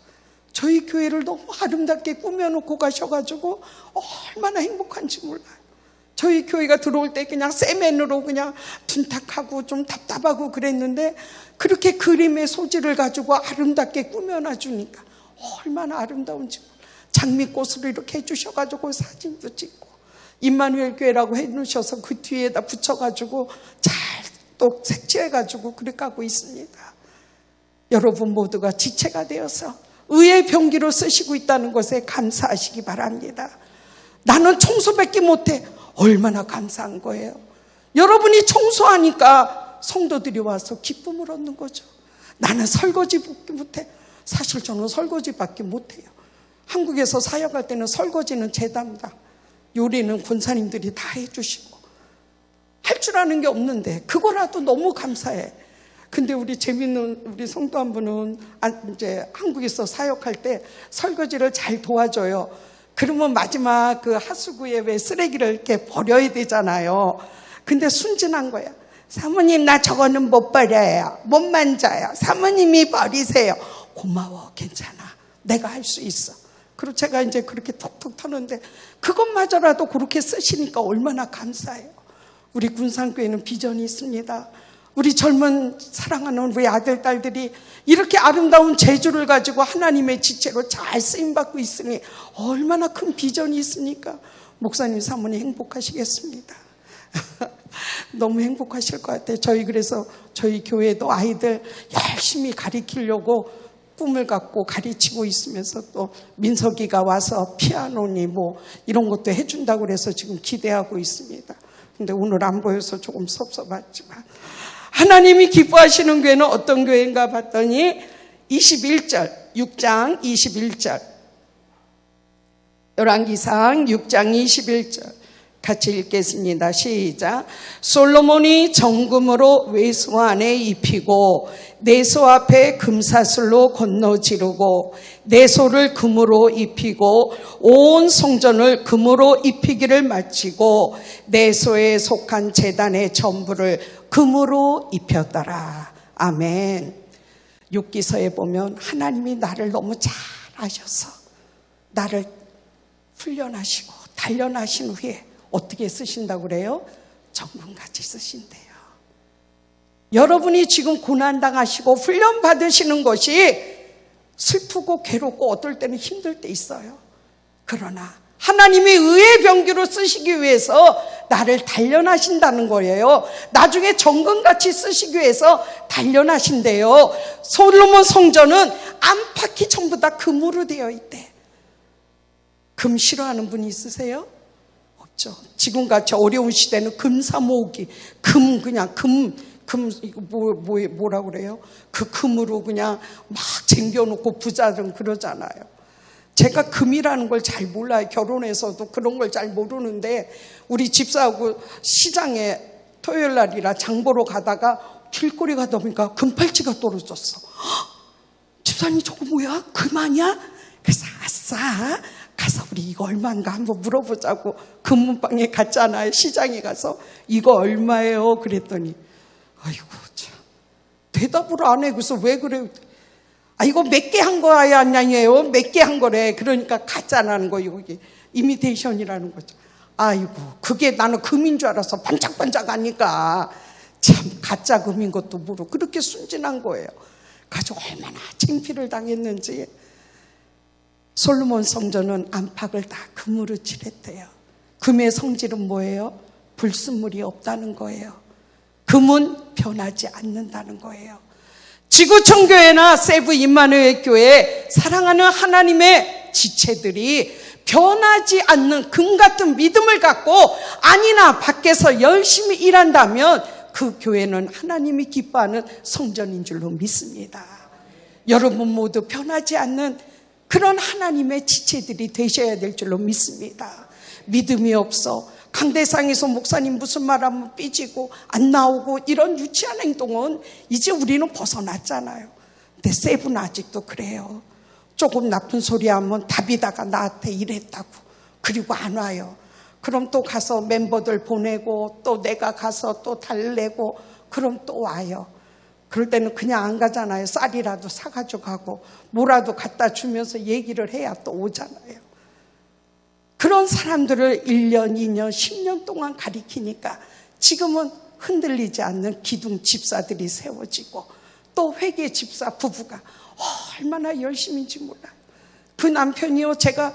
저희 교회를 너무 아름답게 꾸며놓고 가셔가지고 얼마나 행복한지 몰라요. 저희 교회가 들어올 때 그냥 세면으로 그냥 둔탁하고 좀 답답하고 그랬는데 그렇게 그림의 소질을 가지고 아름답게 꾸며놔 주니까 얼마나 아름다운지. 장미꽃으로 이렇게 해주셔가지고 사진도 찍고 임마누엘 교회라고 해놓으셔서 그 뒤에다 붙여가지고 잘 또 색칠해가지고 그렇게 하고 있습니다. 여러분 모두가 지체가 되어서 의의 병기로 쓰시고 있다는 것에 감사하시기 바랍니다. 나는 청소밖에 못해. 얼마나 감사한 거예요. 여러분이 청소하니까 성도들이 와서 기쁨을 얻는 거죠. 나는 설거지밖에 못해. 사실 저는 설거지밖에 못해요. 한국에서 사역할 때는 설거지는 제 담당, 요리는 권사님들이 다 해주시고 할 줄 아는 게 없는데 그거라도 너무 감사해. 근데 우리 재밌는 우리 성도 한 분은 이제 한국에서 사역할 때 설거지를 잘 도와줘요. 그러면 마지막 그 하수구에 왜 쓰레기를 이렇게 버려야 되잖아요. 근데 순진한 거야. 사모님 나 저거는 못 버려요. 못 만져요. 사모님이 버리세요. 고마워, 괜찮아. 내가 할 수 있어. 그리고 제가 이제 그렇게 톡톡 터는데 그것마저라도 그렇게 쓰시니까 얼마나 감사해요. 우리 군산교회는 비전이 있습니다. 우리 젊은 사랑하는 우리 아들, 딸들이 이렇게 아름다운 재주를 가지고 하나님의 지체로 잘 쓰임받고 있으니 얼마나 큰 비전이 있습니까? 목사님, 사모님 행복하시겠습니다. 너무 행복하실 것 같아요. 그래서 저희 교회도 아이들 열심히 가르치려고 꿈을 갖고 가르치고 있으면서 또 민석이가 와서 피아노니 뭐 이런 것도 해준다고 그래서 지금 기대하고 있습니다. 근데 오늘 안 보여서 조금 섭섭하지만 하나님이 기뻐하시는 교회는 어떤 교회인가 봤더니 21절 6장 21절 열왕기상 6장 21절 같이 읽겠습니다. 시작. 솔로몬이 정금으로 외소 안에 입히고 내소 앞에 금사슬로 건너지르고 내소를 금으로 입히고 온 성전을 금으로 입히기를 마치고 내소에 속한 제단의 전부를 금으로 입혔더라. 아멘. 욥기서에 보면 하나님이 나를 너무 잘 아셔서 나를 훈련하시고 단련하신 후에 어떻게 쓰신다고 그래요? 정금같이 쓰신대요. 여러분이 지금 고난당하시고 훈련받으시는 것이 슬프고 괴롭고 어떨 때는 힘들 때 있어요. 그러나 하나님이 의의 병기로 쓰시기 위해서 나를 단련하신다는 거예요. 나중에 정금같이 쓰시기 위해서 단련하신대요. 솔로몬 성전은 안팎이 전부 다 금으로 되어 있대. 금 싫어하는 분이 있으세요? 지금같이 어려운 시대는 금사모기, 이거 뭐라 그래요? 그 금으로 그냥 막 쟁겨놓고 부자들 그러잖아요. 제가 금이라는 걸 잘 몰라요. 결혼해서도 그런 걸 잘 모르는데 우리 집사하고 시장에 토요일 날이라 장 보러 가다가 길거리 가다 보니까 금팔찌가 떨어졌어. 집사님 저거 뭐야? 금 아니야? 그래서 아싸 가서 우리 이거 얼마인가 한번 물어보자고 금문방에 갔잖아요. 시장에 가서 이거 얼마예요? 그랬더니 아이고 참 대답을 안 해. 그래서 왜 그래? 이거 몇 개 한 거야 아니에요? 몇 개 한 거래. 그러니까 가짜라는 거 이게 이미테이션이라는 거죠. 아이고 그게 나는 금인 줄 알아서 반짝반짝하니까 참 가짜 금인 것도 모르고 그렇게 순진한 거예요. 가지고 얼마나 창피를 당했는지. 솔로몬 성전은 안팎을 다 금으로 칠했대요. 금의 성질은 뭐예요? 불순물이 없다는 거예요. 금은 변하지 않는다는 거예요. 지구촌 교회나 세부 임마누엘 교회 사랑하는 하나님의 지체들이 변하지 않는 금 같은 믿음을 갖고 아니나 밖에서 열심히 일한다면 그 교회는 하나님이 기뻐하는 성전인 줄로 믿습니다. 여러분 모두 변하지 않는 그런 하나님의 지체들이 되셔야 될 줄로 믿습니다. 믿음이 없어 강대상에서 목사님 무슨 말하면 삐지고 안 나오고 이런 유치한 행동은 이제 우리는 벗어났잖아요. 근데 세부는 아직도 그래요. 조금 나쁜 소리 하면 답이다가 나한테 이랬다고 그리고 안 와요. 그럼 또 가서 멤버들 보내고 또 내가 가서 또 달래고 그럼 또 와요. 그럴 때는 그냥 안 가잖아요. 쌀이라도 사가지고 가고 뭐라도 갖다 주면서 얘기를 해야 또 오잖아요. 그런 사람들을 1년, 2년, 10년 동안 가리키니까 지금은 흔들리지 않는 기둥 집사들이 세워지고 또 회계 집사 부부가 얼마나 열심인지 몰라요. 그 남편이요, 제가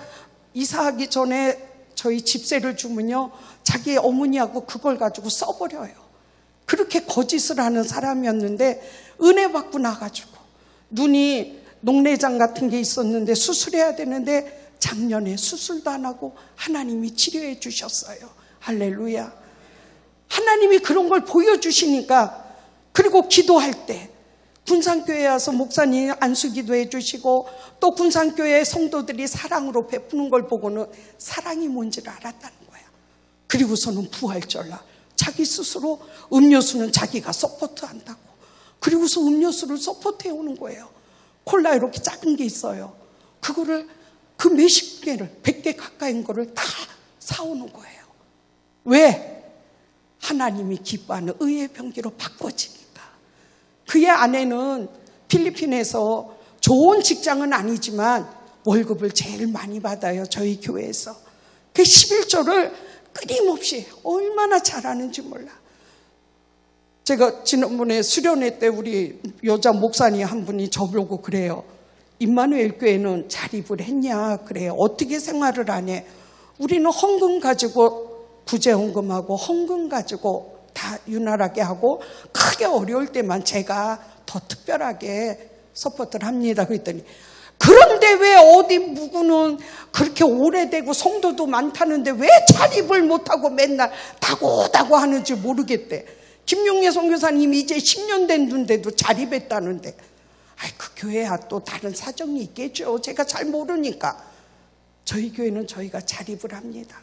이사하기 전에 저희 집세를 주면요, 자기 어머니하고 그걸 가지고 써버려요. 그렇게 거짓을 하는 사람이었는데 은혜 받고 나가지고 눈이 녹내장 같은 게 있었는데 수술해야 되는데 작년에 수술도 안 하고 하나님이 치료해 주셨어요. 할렐루야. 하나님이 그런 걸 보여주시니까, 그리고 기도할 때 군산교회에 와서 목사님 안수기도 해주시고 또 군산교회 성도들이 사랑으로 베푸는 걸 보고는 사랑이 뭔지를 알았다는 거야. 그리고서는 부활절날 자기 스스로 음료수는 자기가 서포트한다고. 그리고서 음료수를 서포트해 오는 거예요. 콜라 이렇게 작은 게 있어요. 그거를 그 몇십 개를 100개 가까이인 거를 다 사오는 거예요. 왜? 하나님이 기뻐하는 의의 병기로 바꿔지니까. 그의 아내는 필리핀에서 좋은 직장은 아니지만 월급을 제일 많이 받아요. 저희 교회에서. 그 11조를 끊임없이 얼마나 잘하는지 몰라. 제가 지난번에 수련회 때 우리 여자 목사님 한 분이 저보고 그래요. 임마누엘 교회는 자립을 했냐? 그래요. 어떻게 생활을 하냐? 우리는 헌금 가지고 구제헌금하고 헌금 가지고 다 유난하게 하고 크게 어려울 때만 제가 더 특별하게 서포트를 합니다. 그랬더니 그런데 왜 어디 누구는 그렇게 오래되고 성도도 많다는데 왜 자립을 못하고 맨날 다고다고 하는지 모르겠대. 김용래 선교사님이 이제 10년 됐는데도 자립했다는데, 그 교회야 또 다른 사정이 있겠죠. 제가 잘 모르니까. 저희 교회는 저희가 자립을 합니다.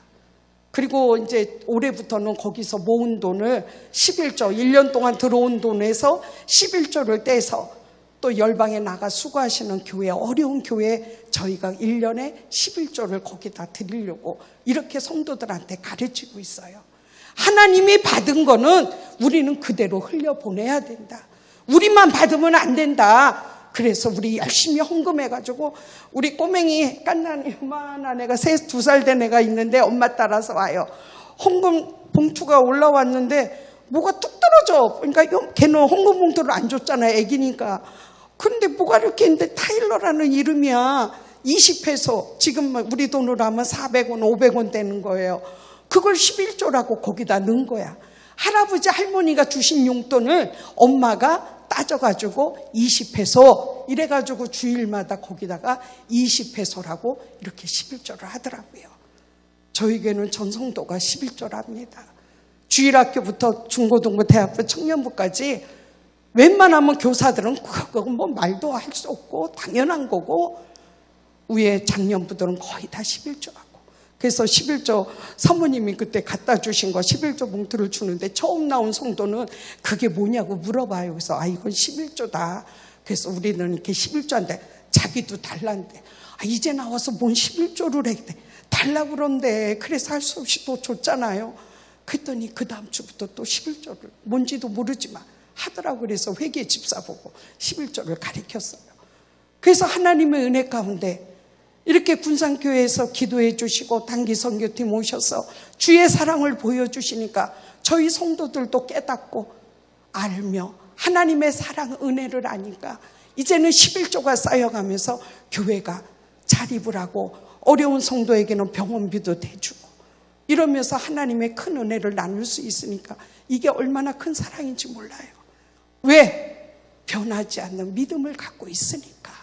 그리고 이제 올해부터는 거기서 모은 돈을 11조, 1년 동안 들어온 돈에서 11조를 떼서 또 열방에 나가 수고하시는 교회, 어려운 교회 저희가 1년에 11조를 거기다 드리려고 이렇게 성도들한테 가르치고 있어요. 하나님이 받은 거는 우리는 그대로 흘려보내야 된다. 우리만 받으면 안 된다. 그래서 우리 열심히 헌금해가지고 우리 꼬맹이 깐난이 요만한 애가 2살 된 애가 있는데 엄마 따라서 와요. 헌금 봉투가 올라왔는데 뭐가 뚝 떨어져. 그러니까 걔는 헌금 봉투를 안 줬잖아요. 애기니까. 그런데 뭐가 이렇게 있는데 타일러라는 이름이야. 20페소. 지금 우리 돈으로 하면 400원, 500원 되는 거예요. 그걸 11조라고 거기다 넣은 거야. 할아버지 할머니가 주신 용돈을 엄마가 따져가지고 20페소 이래가지고 주일마다 거기다가 20페소라고 이렇게 11조를 하더라고요. 저희 교회는 전성도가 11조랍니다. 주일학교부터 중고등부, 대학부, 청년부까지 웬만하면 교사들은 그건 뭐 말도 할 수 없고 당연한 거고, 위에 장년부들은 거의 다 11조라고. 그래서 11조 사모님이 그때 갖다 주신 거 11조 봉투를 주는데 처음 나온 성도는 그게 뭐냐고 물어봐요. 그래서 이건 11조다. 그래서 우리는 이렇게 11조인데 자기도 달란데. 이제 나와서 뭔 11조를 했대. 달라 그런데. 그래서 할 수 없이 또 줬잖아요. 그랬더니 그 다음 주부터 또 11조를 뭔지도 모르지만 하더라고. 그래서 회계 집사 보고 11조를 가르쳤어요. 그래서 하나님의 은혜 가운데 이렇게 군산교회에서 기도해 주시고 단기 선교팀 오셔서 주의 사랑을 보여주시니까 저희 성도들도 깨닫고 알며 하나님의 사랑 은혜를 아니까 이제는 11조가 쌓여가면서 교회가 자립을 하고 어려운 성도에게는 병원비도 대주고 이러면서 하나님의 큰 은혜를 나눌 수 있으니까 이게 얼마나 큰 사랑인지 몰라요. 왜? 변하지 않는 믿음을 갖고 있으니까.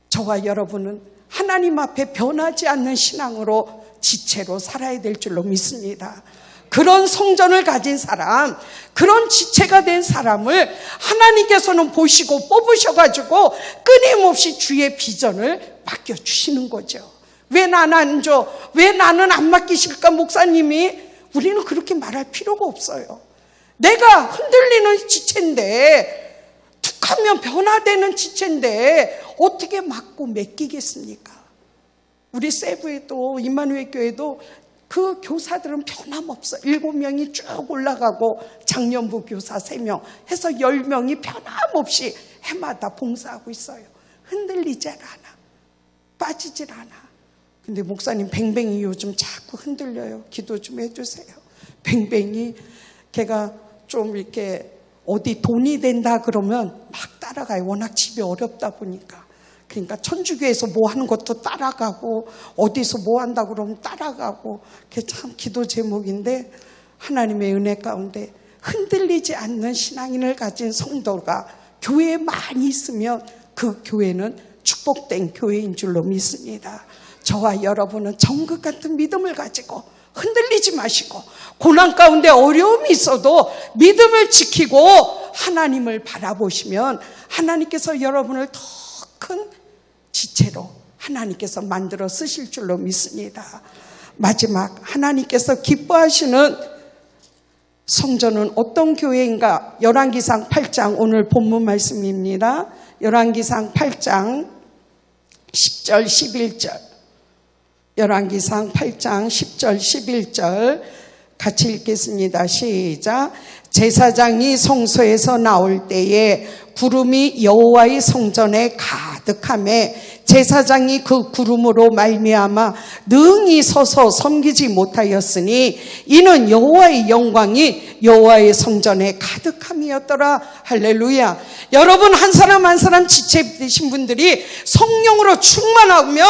저와 여러분은 하나님 앞에 변하지 않는 신앙으로 지체로 살아야 될 줄로 믿습니다. 그런 성전을 가진 사람, 그런 지체가 된 사람을 하나님께서는 보시고 뽑으셔가지고 끊임없이 주의 비전을 맡겨주시는 거죠. 왜 나는 안 줘? 왜 나는 안 맡기실까 목사님이? 우리는 그렇게 말할 필요가 없어요. 내가 흔들리는 지체인데, 툭하면 변화되는 지체인데 어떻게 맡고 맡기겠습니까? 우리 세부에도 임마누엘 교회도 그 교사들은 변함없어. 7명이 쭉 올라가고 장년부 교사 3명 해서 10명이 변함없이 해마다 봉사하고 있어요. 흔들리질 않아. 빠지질 않아. 근데 목사님 뱅뱅이 요즘 자꾸 흔들려요. 기도 좀 해주세요. 뱅뱅이 걔가 좀 이렇게 어디 돈이 된다 그러면 막 따라가요. 워낙 집이 어렵다 보니까. 그러니까 천주교에서 뭐 하는 것도 따라가고 어디서 뭐 한다 그러면 따라가고 그게 참 기도 제목인데 하나님의 은혜 가운데 흔들리지 않는 신앙인을 가진 성도가 교회에 많이 있으면 그 교회는 축복된 교회인 줄로 믿습니다. 저와 여러분은 정극 같은 믿음을 가지고 흔들리지 마시고 고난 가운데 어려움이 있어도 믿음을 지키고 하나님을 바라보시면 하나님께서 여러분을 더 큰 지체로 하나님께서 만들어 쓰실 줄로 믿습니다. 마지막 하나님께서 기뻐하시는 성전은 어떤 교회인가? 열왕기상 8장 오늘 본문 말씀입니다. 열왕기상 8장 10절 11절 열왕기상 8장 10절 11절 같이 읽겠습니다. 시작. 제사장이 성소에서 나올 때에 구름이 여호와의 성전에 가득하매 제사장이 그 구름으로 말미암아 능히 서서 섬기지 못하였으니 이는 여호와의 영광이 여호와의 성전에 가득함이었더라. 할렐루야. 여러분 한 사람 한 사람 지체되신 분들이 성령으로 충만하면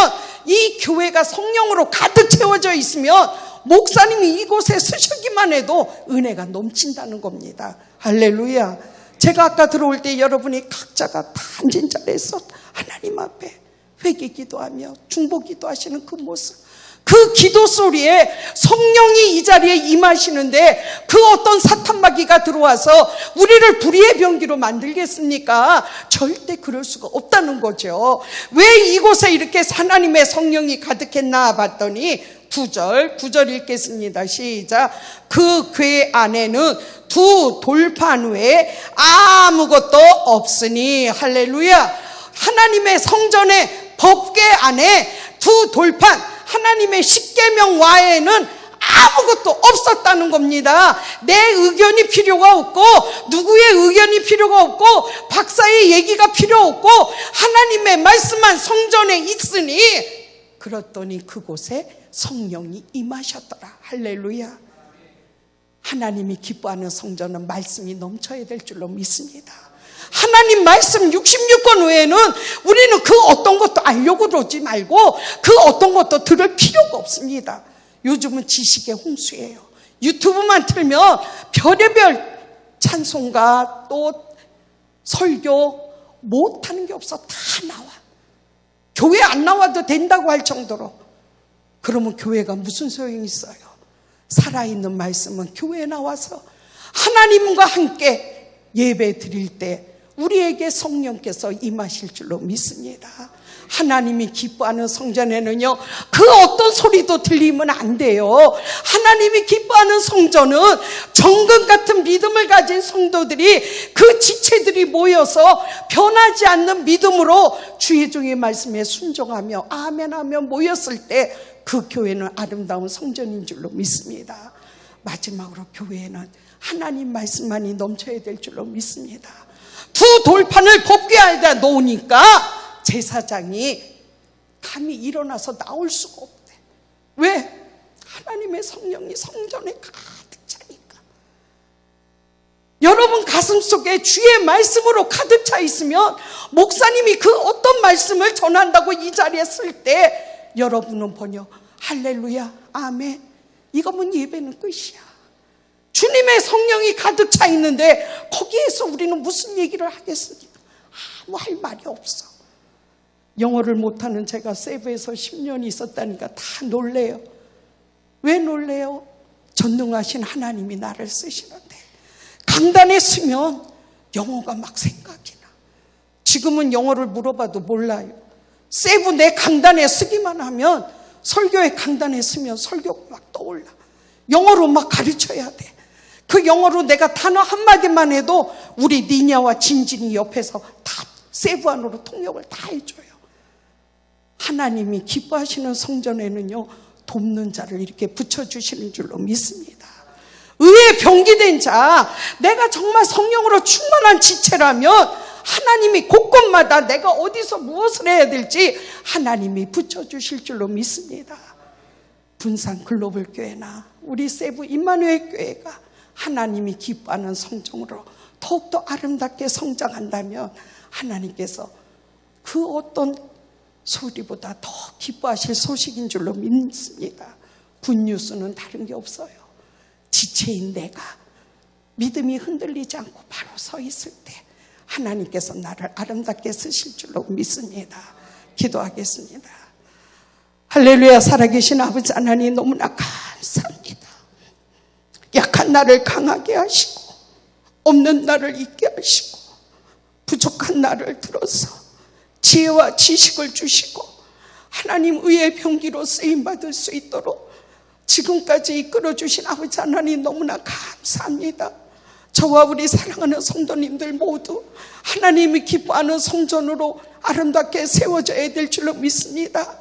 이 교회가 성령으로 가득 채워져 있으면 목사님이 이곳에 서시기만 해도 은혜가 넘친다는 겁니다. 할렐루야. 제가 아까 들어올 때 여러분이 각자가 다 앉은 자리에서 하나님 앞에 회개 기도하며 중보 기도하시는 그 모습, 그 기도 소리에 성령이 이 자리에 임하시는데 그 어떤 사탄마귀가 들어와서 우리를 불의의 병기로 만들겠습니까? 절대 그럴 수가 없다는 거죠. 왜 이곳에 이렇게 하나님의 성령이 가득했나 봤더니 9절 읽겠습니다. 시작. 그 궤 안에는 두 돌판 외에 아무것도 없으니. 할렐루야. 하나님의 성전의 법궤 안에 두 돌판, 하나님의 십계명 외에는 아무것도 없었다는 겁니다. 내 의견이 필요가 없고 누구의 의견이 필요가 없고 박사의 얘기가 필요 없고 하나님의 말씀만 성전에 있으니 그렇더니 그곳에 성령이 임하셨더라. 할렐루야. 하나님이 기뻐하는 성전은 말씀이 넘쳐야 될 줄로 믿습니다. 하나님 말씀 66권 외에는 우리는 그 어떤 것도 알려고 그러지 말고 그 어떤 것도 들을 필요가 없습니다. 요즘은 지식의 홍수예요. 유튜브만 틀면 별의별 찬송가 또 설교 못하는 게 없어. 다 나와. 교회 안 나와도 된다고 할 정도로. 그러면 교회가 무슨 소용이 있어요? 살아있는 말씀은 교회에 나와서 하나님과 함께 예배 드릴 때 우리에게 성령께서 임하실 줄로 믿습니다. 하나님이 기뻐하는 성전에는요 그 어떤 소리도 들리면 안 돼요. 하나님이 기뻐하는 성전은 정금 같은 믿음을 가진 성도들이 그 지체들이 모여서 변하지 않는 믿음으로 주의 종의 말씀에 순종하며 아멘하며 모였을 때 그 교회는 아름다운 성전인 줄로 믿습니다. 마지막으로 교회에는 하나님 말씀만이 넘쳐야 될 줄로 믿습니다. 두 돌판을 법궤 안에다 놓으니까 제사장이 감히 일어나서 나올 수가 없대. 왜? 하나님의 성령이 성전에 가득 차니까. 여러분 가슴 속에 주의 말씀으로 가득 차 있으면 목사님이 그 어떤 말씀을 전한다고 이 자리에 쓸 때 여러분은 번역 할렐루야 아멘 이거면 예배는 끝이야. 주님의 성령이 가득 차 있는데 거기에서 우리는 무슨 얘기를 하겠습니까? 아무 할 말이 없어. 영어를 못하는 제가 세부에서 10년 있었다니까 다 놀래요. 왜 놀래요? 전능하신 하나님이 나를 쓰시는데 강단에 서면 영어가 막 생각이 나. 지금은 영어를 물어봐도 몰라요. 세부 내 강단에 서기만 하면 설교의 강단에 서면 설교가 막 떠올라. 영어로 막 가르쳐야 돼. 그 영어로 내가 단어 한마디만 해도 우리 니냐와 진진이 옆에서 다 세부 안으로 통역을 다 해줘요. 하나님이 기뻐하시는 성전에는요 돕는 자를 이렇게 붙여주시는 줄로 믿습니다. 의에 병기된 자, 내가 정말 성령으로 충만한 지체라면 하나님이 곳곳 그곳마다 내가 어디서 무엇을 해야 될지 하나님이 붙여주실 줄로 믿습니다. 분산 글로벌 교회나 우리 세부 임마누엘 교회가 하나님이 기뻐하는 성정으로 더욱더 아름답게 성장한다면 하나님께서 그 어떤 소리보다 더 기뻐하실 소식인 줄로 믿습니다. 굿뉴스는 다른 게 없어요. 지체인 내가 믿음이 흔들리지 않고 바로 서 있을 때 하나님께서 나를 아름답게 쓰실 줄로 믿습니다. 기도하겠습니다. 할렐루야. 살아계신 아버지 하나님 너무나 감사합니다. 약한 나를 강하게 하시고 없는 나를 있게 하시고 부족한 나를 들어서 지혜와 지식을 주시고 하나님 의의 병기로 쓰임받을 수 있도록 지금까지 이끌어주신 아버지 하나님 너무나 감사합니다. 저와 우리 사랑하는 성도님들 모두 하나님이 기뻐하는 성전으로 아름답게 세워져야 될 줄로 믿습니다.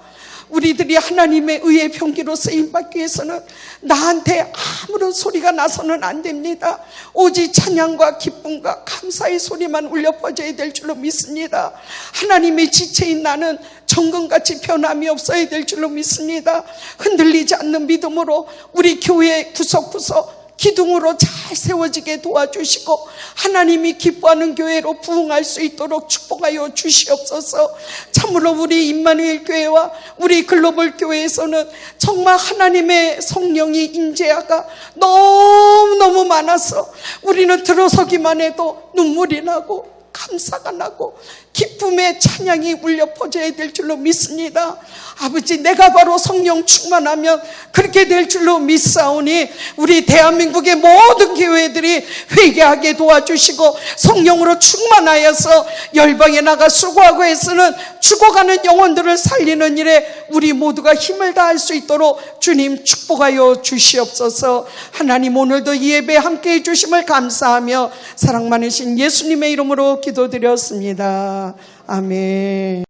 우리들이 하나님의 의의 병기로 쓰임받기 위해서는 나한테 아무런 소리가 나서는 안 됩니다. 오직 찬양과 기쁨과 감사의 소리만 울려 퍼져야 될 줄로 믿습니다. 하나님의 지체인 나는 정금같이 변함이 없어야 될 줄로 믿습니다. 흔들리지 않는 믿음으로 우리 교회 구석구석 기둥으로 잘 세워지게 도와주시고 하나님이 기뻐하는 교회로 부흥할 수 있도록 축복하여 주시옵소서. 참으로 우리 임마누엘 교회와 우리 글로벌 교회에서는 정말 하나님의 성령이 임재하가 너무너무 많아서 우리는 들어서기만 해도 눈물이 나고 감사가 나고 기쁨의 찬양이 울려 퍼져야 될 줄로 믿습니다. 아버지, 내가 바로 성령 충만하면 그렇게 될 줄로 믿사오니 우리 대한민국의 모든 교회들이 회개하게 도와주시고 성령으로 충만하여서 열방에 나가 수고하고 애쓰는 죽어가는 영혼들을 살리는 일에 우리 모두가 힘을 다할 수 있도록 주님 축복하여 주시옵소서. 하나님, 오늘도 이 예배 함께해 주심을 감사하며 사랑 많으신 예수님의 이름으로 기도드렸습니다. 아멘.